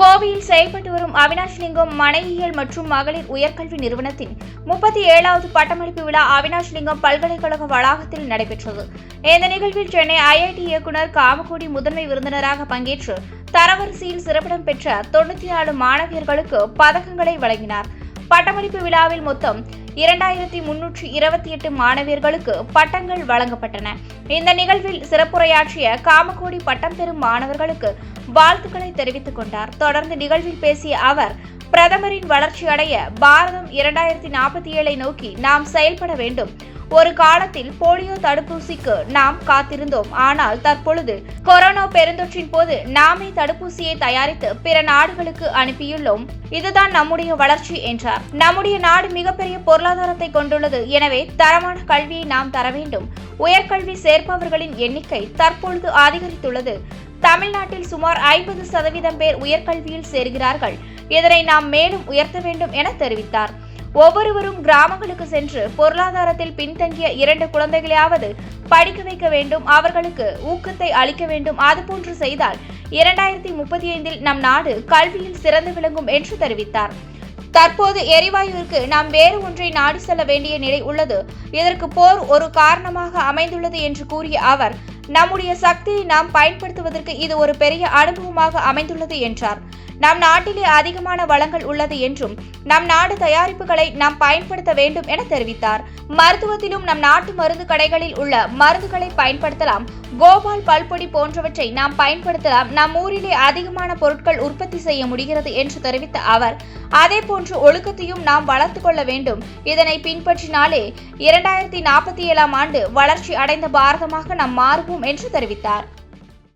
கோவையில் செயல்பட்டு வரும் அவினாஷ்லிங்கம் மனையியல் மற்றும் மகளிர் உயர்கல்வி நிறுவனத்தின் 37வது பட்டமளிப்பு விழா அவினாஷ்லிங்கம் பல்கலைக்கழக வளாகத்தில் நடைபெற்றது. இந்த நிகழ்வில் சென்னை ஐஐடி இயக்குநர் காமகோடி முதன்மை விருந்தினராக பங்கேற்று தரவரிசையில் சிறப்பிடம் பெற்ற 94 மாணவியர்களுக்கு பதக்கங்களை வழங்கினார். பட்டமளிப்பு விழாவில் மொத்தம் 2328 மாணவியர்களுக்கு பட்டங்கள் வழங்கப்பட்டன. இந்த நிகழ்வில் சிறப்புரையாற்றிய காமகோடி பட்டம் பெறும் மாணவர்களுக்கு வாழ்த்துக்களை தெரிவித்துக் கொண்டார். தொடர்ந்து நிகழ்வில் பேசிய அவர், பிரதமரின் வளர்ச்சி அடைய பாரதம் 2047 நோக்கி நாம் செயல்பட வேண்டும். ஒரு காலத்தில் போலியோ தடுப்பூசிக்கு நாம் காத்திருந்தோம். ஆனால் தற்பொழுது கொரோனா பெருந்தொற்றின் போது நாமே தடுப்பூசியை தயாரித்து பிற நாடுகளுக்கு அனுப்பியுள்ளோம். இதுதான் நம்முடைய வளர்ச்சி என்றார். நம்முடைய நாடு மிகப்பெரிய பொருளாதாரத்தை கொண்டுள்ளது. எனவே தரமான கல்வியை நாம் தர வேண்டும். உயர்கல்வி சேர்ப்பவர்களின் எண்ணிக்கை தற்பொழுது அதிகரித்துள்ளது. தமிழ்நாட்டில் சுமார் 50% பேர் உயர்கல்வியில் சேர்கிறார்கள். இதனை நாம் மேலும் உயர்த்த வேண்டும் என தெரிவித்தார். ஒவ்வொருவரும் கிராமங்களுக்கு சென்று பொருளாதாரத்தில் பின்தங்கிய 2 குழந்தைகளையாவது படிக்க வைக்க வேண்டும். அவர்களுக்கு ஊக்கத்தை அளிக்க வேண்டும். அதுபோன்று செய்தால் 2035 நம் நாடு கல்வியில் சிறந்து விளங்கும் என்று தெரிவித்தார். தற்போது எரிவாயுவிற்கு நாம் வேறு ஒன்றை நாடி செல்ல வேண்டிய நிலை உள்ளது. இதற்கு போர் ஒரு காரணமாக அமைந்துள்ளது என்று கூறிய அவர், நம்முடைய சக்தியை நாம் பயன்படுத்துவதற்கு இது ஒரு பெரிய அனுபவமாக அமைந்துள்ளது என்றார். நம் நாட்டிலே அதிகமான வளங்கள் உள்ளது என்றும் நம் நாடு தயாரிப்புகளை நாம் பயன்படுத்த வேண்டும் என தெரிவித்தார். மருத்துவத்திலும் நம் நாட்டு மருந்து கடைகளில் உள்ள மருந்துகளை பயன்படுத்தலாம். கோபால் பல்பொடி போன்றவற்றை நாம் பயன்படுத்தலாம். நம் ஊரிலே அதிகமான பொருட்கள் உற்பத்தி செய்ய முடிகிறது என்று தெரிவித்த அவர், அதே போன்று ஒழுக்கத்தையும் நாம் வளர்த்து கொள்ள வேண்டும். இதனை பின்பற்றினாலே 2047 வளர்ச்சி அடைந்த பாரதமாக நாம் மாறுவோம் என்று தெரிவித்தார்.